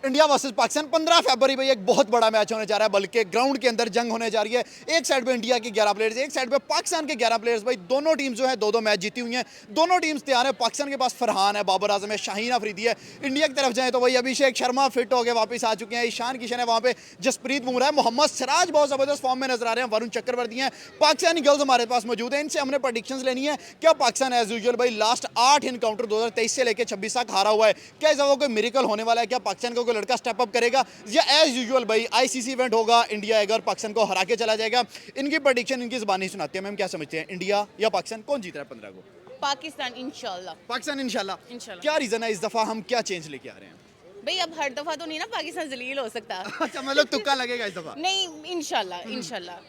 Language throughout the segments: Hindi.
इंडिया वर्सेस पाकिस्तान 15 फरवरी भाई एक बहुत बड़ा मैच होने जा रहा है, बल्कि ग्राउंड के अंदर जंग होने जा रही है। एक साइड पे इंडिया के 11 प्लेयर्स, एक साइड पे पाकिस्तान के 11 प्लेयर्स। भाई दोनों टीम्स जो है दो मैच जीती हुई हैं, दोनों टीम्स तैयार है। पाकिस्तान के पास फरहान है, बाबर आजम है, शाहीन अफरीदी है। इंडिया की तरफ जाए तो भाई अभिषेक शर्मा फिट हो गए वापस आ चुके हैं, ईशान किशन है वहाँ पे, जसप्रीत बुमराह है, मोहम्मद सिराज बहुत जबरदस्त फॉर्म में नजर आ रहे हैं, वरुण चक्रवर्ती हैं। पाकिस्तानी गर्ल्स हमारे पास मौजूद है, इनसे हमने प्रेडिक्शंस लेनी है। क्या पाकिस्तान एज यूजुअल भाई लास्ट 8 इनकाउंटर 2023 से लेकर 26 तक हारा हुआ है, क्या इस दफा कोई मिरेकल होने वाला है? क्या पाकिस्तान को कोई लड़का स्टेप अप करेगा, या एज यूजुअल भाई आईसीसी इवेंट होगा, इंडिया अगर पाकिस्तान को हरा के चला जाएगा? इनकी प्रेडिक्शन इनकी ज़बानी सुनाते हैं। मैम क्या समझते हैं, इंडिया या पाकिस्तान कौन जीत रहा है 15 को? पाकिस्तान इंशाल्लाह। पाकिस्तान इंशाल्लाह। इंशाल्लाह। क्या रीज़न है इस दफ़ा हम क्या चेंज लेके आ रहे हैं? भाई अब हर दफा तो नहीं ना पाकिस्तान जलील हो सकता। अच्छा मतलब तुक्का लगेगा इस दफ़ा? नहीं, इंशाल्लाह इंशाल्लाह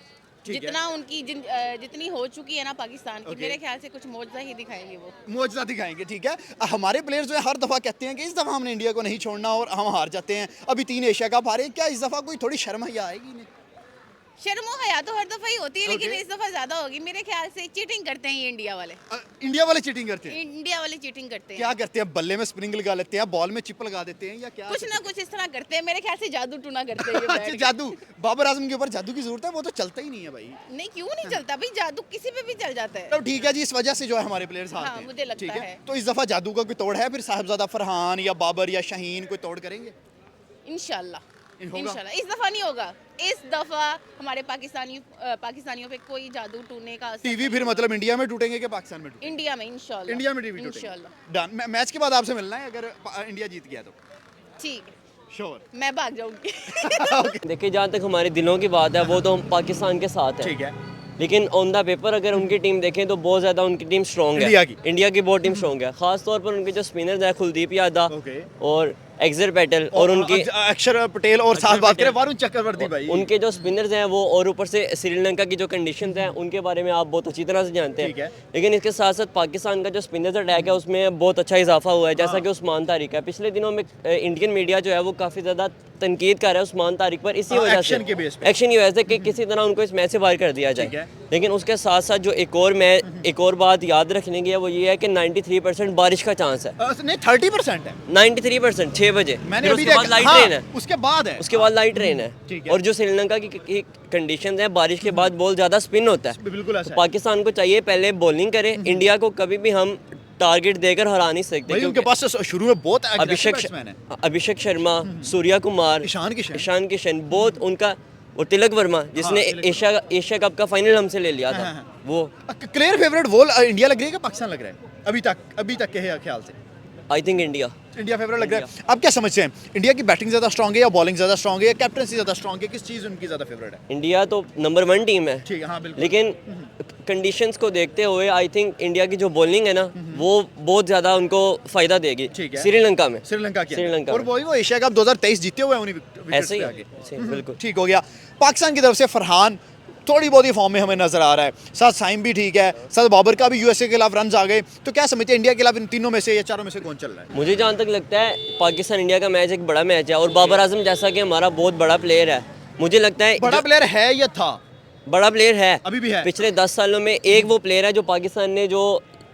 ठीक है। जितना उनकी जितनी हो चुकी है ना पाकिस्तान की, Okay. मेरे ख्याल से कुछ मौजज़ा ही दिखाएंगे वो। मौजूदा दिखाएंगे, ठीक है। हमारे प्लेयर्स जो है हर दफ़ा कहते हैं कि इस दफ़ा हमने इंडिया को नहीं छोड़ना और हम हार जाते हैं। अभी 3 एशिया कप हारे, क्या इस दफ़ा कोई थोड़ी शर्म ही आएगी इन्हें? शर्मो हया तो हर दफा ही होती है, लेकिन Okay. इस दफा ज्यादा होगी मेरे ख्याल से। चीटिंग करते हैं ये इंडिया वाले, इंडिया वाले चीटिंग करते हैं? इंडिया वाले चीटिंग करते हैं। क्या करते हैं? बल्ले में स्प्रिंग लगा लेते हैं, बॉल में चिप लगा देते हैं, या क्या? कुछ ना कुछ इस तरह करते हैं, मेरे ख्याल से जादू टूना करते हैं ये बैठ अच्छा के। जादू, बाबर आजम के ऊपर जादू की जरूरत है? वो तो चलता ही नहीं है भाई। नहीं, क्यों नहीं चलता भाई, जादू किसी पे भी चल जाता है। तो ठीक है जी, इस वजह से जो है हमारे प्लेयर्स हारते हाँ, हैं। मुझे लगता ठीक है। तो इस दफा जादू का कोई तोड़ है फिर? साहबजादा फरहान या बाबर या शाहीन कोई तोड़ करेंगे? इंशाल्लाह होगा? इंशाल्लाह। इस दफा नहीं होगा, इस दफा हमारे पाकिस्तानियों पे कोई जादू टूटने का असर टीवी नहीं फिर होगा। मतलब इंडिया में टूटेंगे कि पाकिस्तान में टूटेंगे? इंडिया में इंशाल्लाह। इंडिया में टीवी इंशाल्लाह। टूटेंगे। डन। मैच के बाद आपसे मिलना है अगर इंडिया जीत गया तो। ठीक है, श्योर। मैं भाग जाऊंगी। देखिए जहाँ तक हमारे दिलों की बात है वो तो हम पाकिस्तान के साथ है, ठीक है। लेकिन ऑन द पेपर अगर उनकी टीम देखें तो बहुत ज़्यादा उनकी टीम स्ट्रॉन्ग है। इंडिया की? बहुत टीम स्ट्रॉन्ग है, खास तौर पर उनके जो स्पिनर्स हैं कुलदीप यादव Okay. और एक्सर पैटेल और उनकी अक्षर पटेल और साथ बात करें वरुण चक्रवर्ती भाई। उनके जो स्पिनर्स हैं वो, और ऊपर से श्रीलंका की जो कंडीशंस हैं उनके बारे में आप बहुत अच्छी तरह से जानते ठीक है। हैं। लेकिन इसके साथ साथ पाकिस्तान का जो स्पिनर्स अटैक है उसमें बहुत अच्छा इजाफा हुआ है, जैसा कि उस्मान तारिक है। पिछले दिनों में इंडियन मीडिया जो है वो काफ़ी ज़्यादा तनकीद कर रहा है उस्मान तारिक पर, इसी वजह से एक्शन के बेस पे। एक्शन की वजह से कि किसी तरह उनको इस मैच से बाहर कर दिया ठीक जाए। है। लेकिन उसके साथ साथ जो एक और बात याद रखने की है वो ये है कि 93% बारिश का चांस है। नहीं 30% है। 93% 6 बजे, मैंने फिर अभी उसके बाद लाइट हाँ, ट्रेन है, उसके बाद है। उसके बाद लाइट ट्रेन है। ठीक है। और जो श्रीलंका की कंडीशंस है, बारिश के बाद बॉल ज़्यादा स्पिन होता है। बिल्कुल ऐसा तो है। पाकिस्तान को चाहिए पहले बॉलिंग करे, इंडिया को कभी भी हम टारगेट देकर हरा नहीं सकते। भाई उनके क्योंकि पास तो शुरू में बहुत अभिषेक बैट्समैन है। अभिषेक शर्मा, सूर्या कुमार, ईशान किशन, बहुत उनका, और तिलक वर्मा जिसने तिलक एशिया कप का फाइनल हमसे ले लिया था, हाँ। वो क्लियर फेवरेट वो इंडिया लग रही है कि पाकिस्तान लग रहा है अभी तक के ख्याल से? I think India. India favourite लग रहा है। आप क्या समझते हैं, इंडिया की बैटिंग ज़्यादा स्ट्रांग है या बॉलिंग ज़्यादा स्ट्रांग है या कैप्टनसी ज़्यादा स्ट्रांग है? किस चीज़ उनकी ज़्यादा फेवरेट है? इंडिया तो नंबर 1 टीम है, ठीक है, हाँ बिल्कुल। लेकिन कंडीशंस को देखते हुए आई थिंक इंडिया की जो बॉलिंग है ना वो बहुत ज़्यादा उनको फ़ायदा देगी। ठीक है। श्रीलंका में श्रीलंका और वो एशिया कप 2023 जीते हुए हैं उन्हीं विकेट्स ऐसे ही पे आगे। ऐसे ही, बिल्कुल। ठीक हो गया। पाकिस्तान की तरफ से फरहान थोड़ी बहुत ही फॉर्म में हमें नजर आ रहा है, साथ साइम भी ठीक है, साथ बाबर का भी यूएसए के खिलाफ रन आ गए। तो क्या समझते हैं इंडिया के खिलाफ इन तीनों में से या चारों में से कौन चल रहा है? मुझे जहाँ तक लगता है पाकिस्तान इंडिया का मैच एक बड़ा मैच है, और बाबर आजम जैसा कि हमारा बहुत बड़ा प्लेयर है, मुझे लगता है बड़ा प्लेयर है या था? बड़ा प्लेयर है, अभी भी है। पिछले 10 सालों में एक वो प्लेयर है जो पाकिस्तान ने जो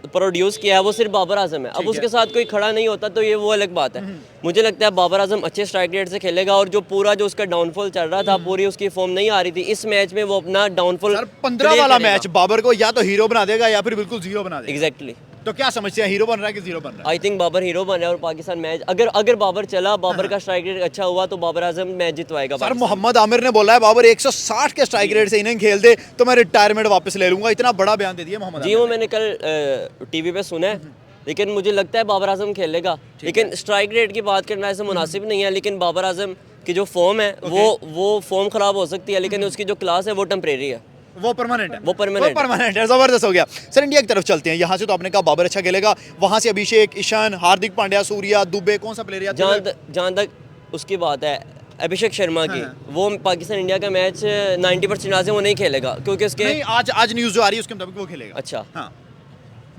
प्रोड्यूस किया है वो सिर्फ बाबर आजम है। अब उसके साथ कोई खड़ा नहीं होता तो ये वो अलग बात है। मुझे लगता है बाबर आजम अच्छे स्ट्राइक रेट से खेलेगा, और जो पूरा जो उसका डाउनफॉल चल रहा था, पूरी उसकी फॉर्म नहीं आ रही थी, इस मैच में वो अपना डाउनफॉल 15 वाला मैच बाबर को या तो हीरो बना देगा या फिर बिल्कुल जीरो बना देगा। एग्जैक्टली। तो क्या समझते हैं, हीरो बन रहा है कि जीरो बन रहा है? आई थिंक बाबर हीरो बन रहा है, और पाकिस्तान मैच अगर बाबर चला, बाबर का स्ट्राइक रेट अच्छा हुआ तो बाबर आजम मैच जितवाएगा। सर मोहम्मद आमिर ने बोला है बाबर 160 के स्ट्राइक रेट से इनिंग खेल दे तो मैं रिटायरमेंट वापस ले लूंगा। इतना बड़ा बयान दे दिया मोहम्मद जी, वो मैंने कल टीवी पे सुना है, लेकिन मुझे लगता है बाबर आजम खेलेगा। लेकिन स्ट्राइक रेट की बात करना ऐसे मुनासिब नहीं है, लेकिन बाबर आजम की जो फॉर्म है वो फॉर्म खराब हो सकती है, लेकिन उसकी जो क्लास है वो टेम्परेरी है, वो परमानेंट है। वो परमानेंट है। जबरदस्त हो गया। सर इंडिया की तरफ चलते हैं। यहाँ से तो आपने कहा बाबर अच्छा खेलेगा, वहाँ से अभिषेक, ईशान, हार्दिक पांड्या, सूर्या, दुबे, कौन सा प्लेयर? जहाँ तक उसकी बात है अभिषेक शर्मा की, वो पाकिस्तान इंडिया का मैच 90% से वो नहीं खेलेगा, क्योंकि उसके नहीं, आज न्यूज़ जो आ रही है उसके मुताबिक वो खेलेगा। अच्छा, हाँ।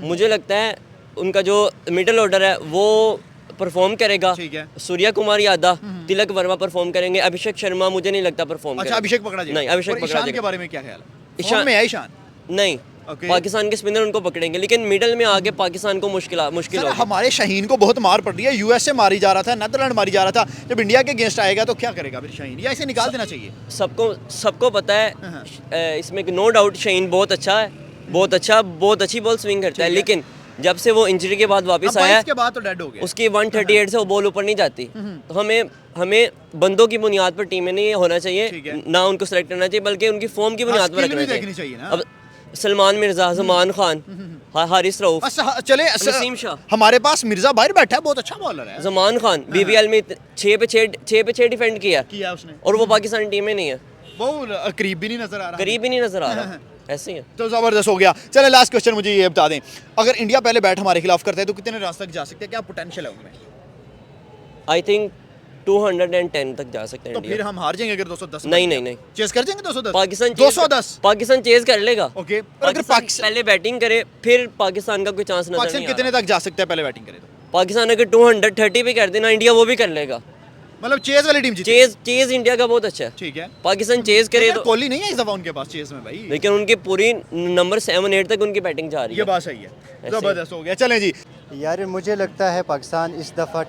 मुझे लगता है उनका जो मिडिल ऑर्डर है वो परफॉर्म करेगा। ठीक है। सूर्या कुमार यादव, तिलक वर्मा परफॉर्म करेंगे। अभिषेक शर्मा मुझे नहीं लगता परफॉर्म अच्छा, करेगा। अभिषेक पकड़ा जाएगा। नहीं, अभिषेक पकड़ा ईशान जाएगा। के बारे में क्या ख्याल है? ईशान में है ईशान? नहीं, Okay. पाकिस्तान के स्पिनर उनको पकड़ेंगे, लेकिन मिडल में आके पाकिस्तान को मुश्किल सर होगी। हमारे शाहीन को बहुत मार पड़ रही है, यूएस से मारी जा रहा था, नेदरलैंड मारी जा रहा था, जब इंडिया के अगेंस्ट आएगा तो क्या करेगा फिर शाहीन, या इसे निकाल देना चाहिए? सबको पता है इसमें नो डाउट शाहीन बहुत अच्छा है, बहुत अच्छी बॉल स्विंग करता है, लेकिन जब से वो इंजरी के बाद वापस आया इसके बाद तो डेड हो गया। उसकी 138 से वो बॉल ऊपर नहीं जाती। तो हमें बंदों की बुनियाद पर टीम में नहीं होना चाहिए, ना उनको सेलेक्ट करना चाहिए, बल्कि उनकी फॉर्म की बुनियाद पर रखना चाहिए। अब सलमान मिर्जा, जमान खान, हारिस रऊफ, चले नसीम शाह, हमारे पास मिर्जा बाहर बैठा है, बहुत अच्छा बॉलर है। जमान खान बीबीएल में 6 पे 6 डिफेंड किया उसने, और वो पाकिस्तानी टीम में नहीं है, वो करीब भी नहीं नजर आ रहा, करीब ही नहीं नजर आ रहा। ऐसे ही है। तो जबरदस्त हो गया। चले लास्ट क्वेश्चन मुझे ये बता दें, अगर इंडिया पहले बैट हमारे खिलाफ करता है तो कितने रन तक जा सकते हैं, क्या पोटेंशियल है उनमें? आई थिंक 210 तक जा सकते हैं तो इंडिया। फिर हम हार जाएंगे अगर 210? नहीं चेस कर जाएंगे 210? पाकिस्तान 210 पाकिस्तान चेज कर लेगा। ओके, अगर पहले बैटिंग करे फिर पाकिस्तान का कोई चांस नजर पाकिस्तान नहीं आ कितने तक जा सकता है पहले बैटिंग करे तो? रहा। पाकिस्तान अगर 230 भी कर देना इंडिया वो भी कर लेगा। मतलब चेस वाली टीम जीती? चेज इंडिया का बहुत अच्छा है। ठीक है, पाकिस्तान चेज करे लेकिन तो, कोहली नहीं है इस दफा उनके पास चेस में भाई, लेकिन उनकी पूरी नंबर 7-8 तक उनकी बैटिंग जा रही ये है। बात सही है। जबरदस्त हो गया। चलें जी, यार मुझे लगता है पाकिस्तान इस दफ़ा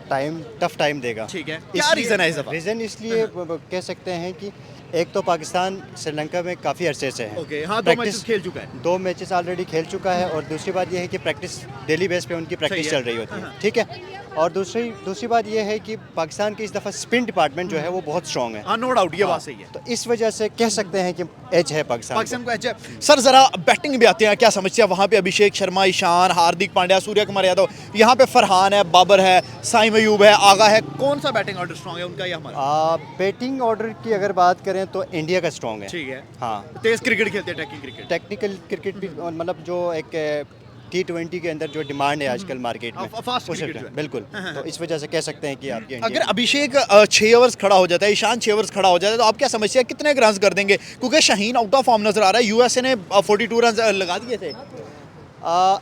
टफ टाइम देगा। ठीक है, क्या रीज़न है इस दफा? रीज़न इसलिए कह सकते हैं कि एक तो पाकिस्तान श्रीलंका में काफ़ी अरसे से है। ओके, हाँ 2 मैचेस खेल चुका है। 2 मैचेस ऑलरेडी खेल चुका है, और दूसरी बात यह है कि प्रैक्टिस डेली बेस पे उनकी प्रैक्टिस सही है। चल रही होती है, ठीक है। और दूसरी बात यह है कि पाकिस्तान की इस दफ़ा स्पिन डिपार्टमेंट जो है वो बहुत स्ट्रॉन्ग है। हाँ नो डाउट, ये बात सही है। तो इस वजह से कह सकते हैं कि एज है पाकिस्तान को अच्छा। सर जरा बैटिंग भी आते हैं, क्या समझते हैं वहाँ पे? अभिषेक शर्मा, ईशान, हार्दिक पांड्या, सूर्य कुमार यादव, यहाँ पे फरहान है, बाबर है, साइम अयूब है, आगा है, कौन सा बैटिंग ऑर्डर स्ट्रॉन्ग है उनका या हमारा? बैटिंग ऑर्डर की अगर बात करें तो इंडिया का स्ट्रॉन्ग है। ठीक है, हाँ, तेज क्रिकेट खेलते हैं, टेक्निकल क्रिकेट। टेक्निकल क्रिकेट भी, और मतलब जो एक T20 के अंदर जो डिमांड है आजकल मार्केट में, फास्ट उस क्रिकेट जो है। बिल्कुल, तो इस वजह से कह सकते हैं कि आपकी अगर इंडिया अभिषेक 6 ओवर्स खड़ा हो जाता है, ईशान 6 ओवर्स खड़ा हो जाता है, तो आप क्या समझते हैं कितने रन कर देंगे? क्योंकि शाहीन आउट ऑफ फॉर्म नजर आ रहा है, यूएसए ने 42 रन लगा दिए थे।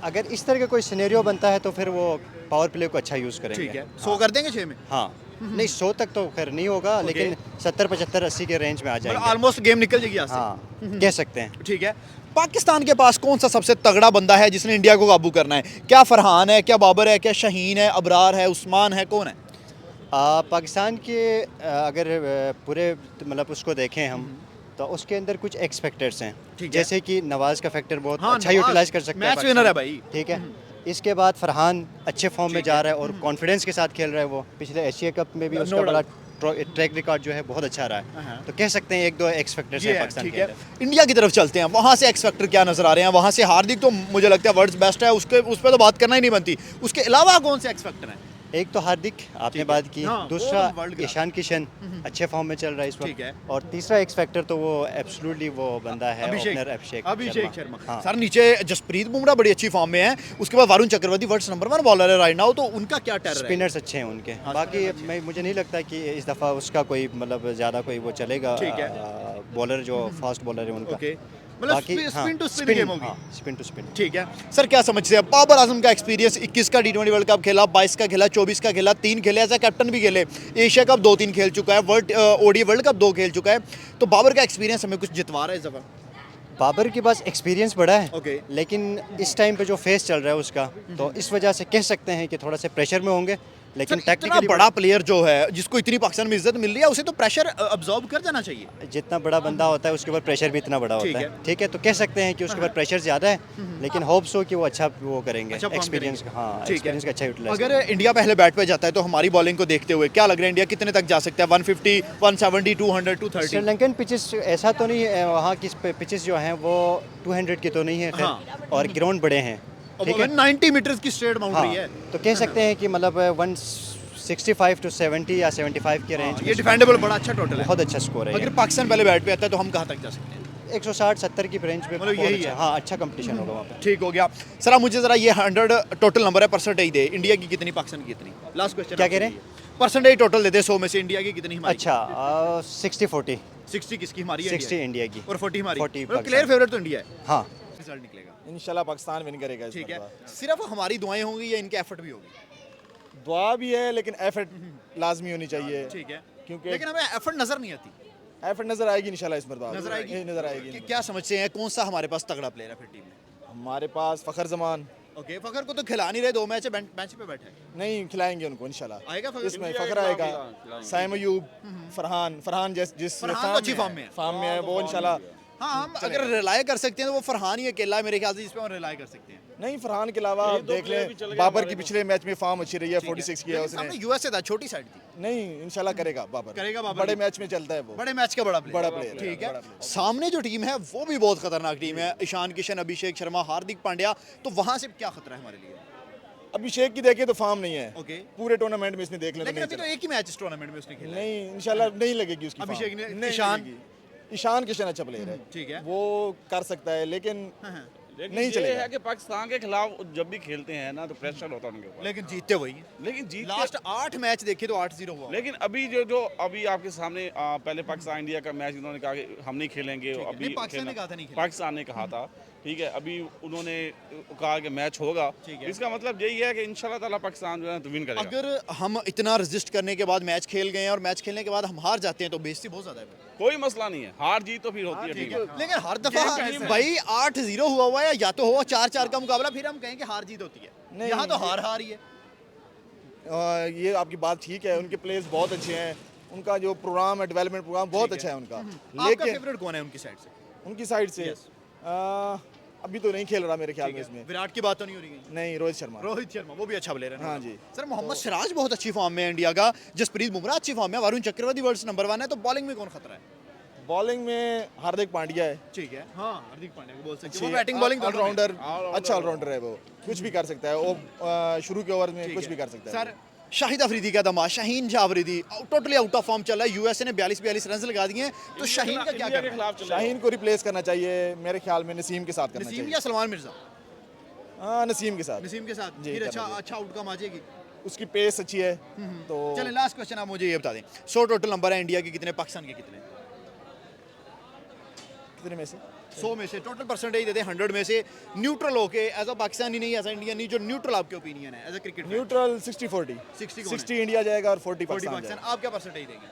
अगर इस तरह का कोई सिनेरियो बनता है तो फिर वो पावर प्ले को अच्छा यूज़ करेंगे। ठीक है, 100 कर देंगे 6 में? हाँ, नहीं 100 तक तो खैर नहीं होगा, लेकिन 70, 75, 80 के रेंज में आ जाएंगे। ऑलमोस्ट गेम निकल जाएगी यहाँ से। हाँ, कह सकते हैं। ठीक है, पाकिस्तान के पास कौन सा सबसे तगड़ा बंदा है जिसने इंडिया को काबू करना है? क्या फरहान है, क्या बाबर है, क्या शाहीन है, अबरार है, उस्मान है, कौन है? पाकिस्तान के अगर पूरे मतलब उसको देखें हम, तो उसके अंदर कुछ एक्स फैक्टर्स हैं, ठीक है। जैसे कि नवाज का फैक्टर बहुत हाँ, अच्छा नवाज यूटिलाइज कर सकता है, मैच पाकिस्तान। विनर है भाई। ठीक है, इसके बाद फरहान अच्छे फॉर्म में जा रहा है और कॉन्फिडेंस के साथ खेल रहा है। वो पिछले एशिया कप में भी No उसका बड़ा doubt। ट्रैक रिकॉर्ड जो है बहुत अच्छा रहा है। तो कह सकते हैं 1-2 एक्स फैक्टर्स हैं पाकिस्तान ठीक के है, अंदर। इंडिया की तरफ चलते हैं, वहाँ से एक्स फैक्टर क्या नजर आ रहे हैं? वहाँ से हार्दिक तो मुझे लगता है वर्ल्ड्स बेस्ट है, उस पर तो बात करना ही नहीं बनती। उसके अलावा कौन से एक्स फैक्टर हैं? एक तो हार्दिक आपने ठीक बात है। की, हाँ, दूसरा वो वर्ल्ड का। ईशान किशन अच्छे फॉर्म में चल रहा है इस ठीक है। वक्त, और तीसरा एक्स फैक्टर तो वो एब्सोल्युटली वो बंदा है ओपनर अभिषेक शर्मा। हाँ। सर नीचे जसप्रीत बुमराह बड़ी अच्छी फॉर्म में है, उसके बाद Varun Chakravarthy world number 1 bowler है राइट नाउ, तो उनका क्या टेरर है? स्पिनर्स अच्छे हैं उनके। बाकी मुझे नहीं लगता कि इस दफ़ा उसका कोई मतलब ज़्यादा कोई वो चलेगा। ठीक है। बॉलर जो फास्ट बॉलर है उनका। ओके, मतलब स्पिन टू स्पिन गेम होगी। Spin to spin. ठीक है सर, क्या समझते हैं बाबर आजम का एक्सपीरियंस? 21 का T20 वर्ल्ड कप खेला, 22 का खेला, 24 का खेला, 3 खेले एज ए कैप्टन भी खेले, एशिया कप 2-3 खेल चुका है, ओडी वर्ल्ड कप 2 खेल चुका है, तो बाबर का एक्सपीरियंस हमें कुछ जितवा रहा है इस दफा? बाबर के पास एक्सपीरियंस बड़ा है, ओके। लेकिन इस टाइम पे जो फेस चल रहा है उसका, तो इस वजह से कह सकते हैं कि थोड़ा सा प्रेशर में होंगे, लेकिन इतना टेक्निकली बड़ा प्लेयर जो है जिसको इतनी पाकिस्तान में इज्जत मिल रही है, उसे तो प्रेशर अब्जॉर्ब कर जाना चाहिए। जितना बड़ा बंदा होता है उसके ऊपर प्रेशर भी इतना बड़ा ठीक होता है। है। ठीक है, तो कह सकते हैं कि उसके ऊपर प्रेशर ज़्यादा है, लेकिन होप्स हो कि वो अच्छा वो करेंगे, अच्छा perform एक्सपीरियंस करेंगे। हाँ ठीक है। एक्सपीरियंस का अच्छा यूटिलाइज। अगर इंडिया पहले बैट पे जाता है तो हमारी बॉलिंग को देखते हुए क्या लग रहा है इंडिया कितने तक जा सकता है? 150, 170, 200, 230? श्रीलंकन पिचेस ऐसा तो नहीं है, वहाँ की पिचेस जो हैं वो 200 की तो नहीं है खैर, हाँ। और ग्राउंड बड़े हैं। ठीक है, 90 मीटर की स्ट्रेट बाउंड्री है। तो कह सकते हैं कि मतलब 165 to 70 या 75 के रेंज ये डिफेंडेबल बड़ा अच्छा टोटल है। बहुत अच्छा स्कोर है। अगर पाकिस्तान पहले बैट पे आता है तो हम कहाँ तक जा सकते हैं? 160-70 की रेंज पे मतलब बहुत यही अच्छा, है। हाँ अच्छा कंपटीशन होगा वहाँ पे। ठीक हो गया सर, आप मुझे जरा ये 100 टोटल नंबर है परसेंटेज दे, इंडिया की कितनी, पाकिस्तान की कितनी? लास्ट क्वेश्चन क्या कह रहे हैं? परसेंटेज टोटल देते 100 में से इंडिया की कितनी हमारी? अच्छा 60-40, 60 किसकी हमारी है? 60 इंडिया की और 40 हमारी। 40 मतलब क्लियर फेवरेट तो इंडिया है। हाँ। रिजल्ट निकलेगा इंशाल्लाह पाकिस्तान विन करेगा इस ठीक है। बार। सिर्फ हमारी दुआएं होंगी या इनके एफर्ट भी होगी? दुआ भी है लेकिन एफर्ट लाजमी होनी चाहिए। ठीक है, क्योंकि लेकिन हमें एफर्ट नजर नहीं आती। एफर्ट नजर आएगी इंशाल्लाह इस बार। नजर आएगी? नजर आएगी। क्या समझते हैं कौन सा हमारे पास तगड़ा प्लेयर है फिर टीम में? हमारे पास फ़खर जमान ओके, फखर को तो खिला नहीं रहे, 2 मैच बेंच पे बैठा है। नहीं खिलाएंगे उनको इंशाल्लाह। आएगा फखर? इसमें फ़खर आएगा, साइम अयूब, फरहान जिस फरहान तो अच्छी फॉर्म में है। फॉर्म में है वो इंशाल्लाह। हाँ, हम अगर रिलाय कर सकते हैं तो वो फरहान ही अकेला है मेरे ख्याल से जिस पे हम रिलाय कर सकते हैं। नहीं फरहान के अलावा देख लें बाबर की पिछले मैच में फॉर्म अच्छी रही है, 46 किया लेकिन सामने उसने। यूएसए था, छोटी साइड थी। नहीं इंशाल्लाह करेगा बाबर, करेगा बाबर बड़े भी। मैच में चलता है वो, बड़े मैच का बड़ा बड़ा प्लेयर player है, ठीक है। बड़ा player। सामने जो टीम है वो भी बहुत खतरनाक टीम है, ईशान किशन, अभिषेक शर्मा, हार्दिक पांड्या, तो वहां से क्या खतरा है हमारे लिए? अभिषेक की देखें तो फॉर्म नहीं है ओके। पूरे टूर्नामेंट में, इसने देख लें तो लेकिन नहीं अभी तो चला। एक ही मैच इस टूर्नामेंट में उसने खेला है। नहीं इंशाल्लाह नहीं लगेगी उसकी अभिषेक form। ने- नहीं ईशान? लगेगी। ईशान किशन अच्छा प्लेयर है, ठीक है। वो कर सकता है लेकिन लेकिन नहीं ये चलेगा। है कि पाकिस्तान के खिलाफ जब भी खेलते हैं ना तो प्रेशर होता है उनके ऊपर, लेकिन जीतते वही हैं। लेकिन जीत लास्ट 8 मैच देखे तो 8-0 हुआ। लेकिन अभी जो अभी आपके सामने पहले पाकिस्तान इंडिया का मैच इन्होंने कहा कि हम नहीं खेलेंगे, है। अभी नहीं, पाकिस्तान ने खेलना- कहा था नहीं खेलेंगे। पाकिस्तान ने कहा था, ठीक है। अभी उन्होंने कहा कि मैच होगा, ठीक है। इसका मतलब यही है कि इंशाल्लाह ताला पाकिस्तान जो है विन करेगा। अगर हम इतना रेजिस्ट करने के बाद मैच खेल गए हैं और मैच खेलने के बाद हम हार जाते हैं तो बेइज्जती बहुत ज्यादा है। कोई मसला नहीं है, हार जीत तो फिर होती है, ठीक है। लेकिन हर दफा भाई 8-0 हुआ है या तो हो 4-4 का मुकाबला, फिर हम कहें कि हार जीत होती है। नहीं, यहाँ तो हार ही है। ये आपकी बात ठीक है, उनके प्लेयर्स बहुत अच्छे हैं, उनका जो प्रोग्राम है डेवलपमेंट प्रोग्राम बहुत अच्छा है उनका। आपका लेकिन फेवरेट कौन है उनकी साइड से? उनकी साइड से अभी तो नहीं खेल रहा मेरे ख्याल में इसमें। विराट की बात तो नहीं हो रही कहीं? नहीं रोहित शर्मा। रोहित शर्मा वो भी अच्छा प्लेयर है। हाँ जी। सर मोहम्मद सिराज बहुत अच्छी फॉर्म में है इंडिया का, जसप्रीत बुमराह अच्छी फॉर्म में है, वरुण चक्रवर्ती वर्ल्ड नंबर 1 है, तो बॉलिंग में कौन खतरा है? बॉलिंग में हार्दिक पांड्या है, ठीक है। हाँ, हार्दिक पांड्या को बोल सकते हैं। अच्छी वो बैटिंग बॉलिंग ऑलराउंडर, अच्छा ऑलराउंडर है, वो कुछ भी कर सकता है, वो शुरू के ओवर में कुछ भी कर सकता है। सर शाहिद अफरीदी का दमाद, Shaheen Shah Afridi totally out of form चल रहा है। यूएसए ने 42 रन लगा दिए हैं, तो शाहीन का क्या इंडिया के करना है? खिलाफ चले शाहीन को रिप्लेस करना चाहिए मेरे ख्याल में, नसीम के साथ करना नसीम चाहिए। या सलमान मिर्जा? हाँ नसीम के साथ, नसीम के साथ जी, फिर करना चाहिए। अच्छा आउटकम आ जाएगी। उसकी पेस अच्छी है तो चले लास्ट क्वेश्चन आप मुझे ये बता दें, 100 टोटल नंबर है इंडिया के कितने, पाकिस्तान के कितने? कितने में से 100 में से टोटल परसेंटेज दे दें 100 में से, न्यूट्रल होके एज अ पाकिस्तानी नहीं, एज अ इंडियन नहीं, जो न्यूट्रल आपके ओपिनियन है एज अ क्रिकेट न्यूट्रल 60-40, 60 कौन है? 60 इंडिया जाएगा और 40 40 पाकिस्तान पाकिस्तान। जाएगा। आप क्या परसेंटेज देंगे?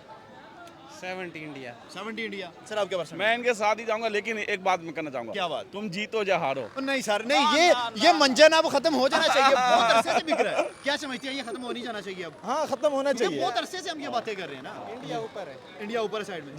70 इंडिया। 70 इंडिया। सर आप क्या परसेंटेज? मैं इनके साथ ही जाऊंगा, लेकिन एक बात मैं करना चाहूंगा। क्या बात? तुम जीतो या हारो, नहीं सर नहीं, ये मंजन अब खत्म हो जाना चाहिए, बहुत अरसे से बिक रहा है। क्या समझते हैं, ये खत्म हो नहीं जाना चाहिए अब? हाँ खत्म होना क्योंकि चाहिए। बहुत अरसे से हम ये बातें कर रहे हैं ना। इंडिया ऊपर है, इंडिया ऊपर साइड में।